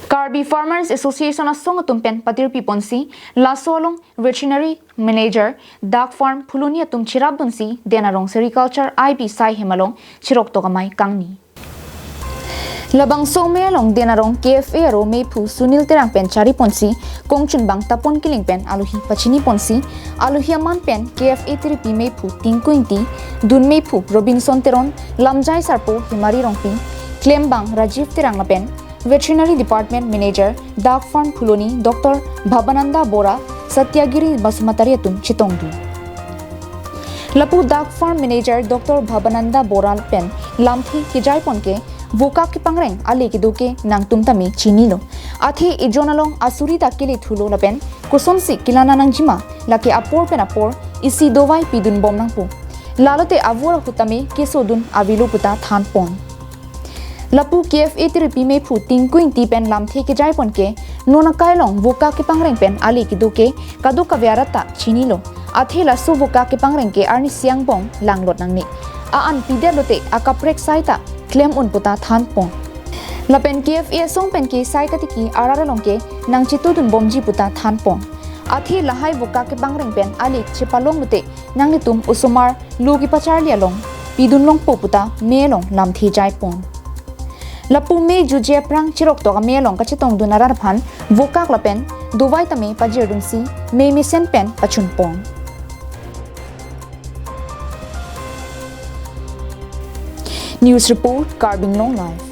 Karbi Farmers Association asong atumpen patir piponsi lasolong veterinary manager dak farm phuluni atum chirabunsi denarong sericulture IB sai hemalong cheroktok amei kangni labang somelong denarong KFA ro mepu sunil terang pen chari ponsi kongchun bang tapon kiling pen aluhi pachini ponsi aluhi aman pen KFA tiripi mepu tingkuinti dun mepu Robinson teron lamjai sarpo himari rongpi claim bang Rajiv terang pen Veterinary Department Manager Dak Farm Phuloni Dr. Bhabananda Bora Satyagiri Basumatariatum Chitongdu Lapu Dak Farm Manager Dr. Bhabananda Bora pen lamthi kijai ponke Vokak kepangreng ali kiduke nang tumtami chinilo athi ijonalong asuri takili thulo lapen kusonsi kilana nang jima laki apor pen apor isi dowai pidun bom nang pu lalote avura hutami kesodun avilu puta than pon Lapu KFA tiripi mepu tingkuing ti pen lamthi ke jai ponke nona kailong Vokak kepangreng pen ali kiduke kadu kavyarata chinilo athela su Vokak kepangreng ke arni siangbong langlot nangni a an pide lote akaprek saita claim un puta than pon lapen KFA song pen ke sai katiki araralong ke nang chitudun bomji puta than pon athi lahai Vokak kepangreng pen ali chepalong lote nangni tum usumar lugi pacharlia long pidun long poputa melong lamthi jai pon Lapu me juje prang cheroktok amei long kachetong dunarar phan Vokak lapen duwai tame pajerdun si me misen pen pachun pong News report Carbing Long Life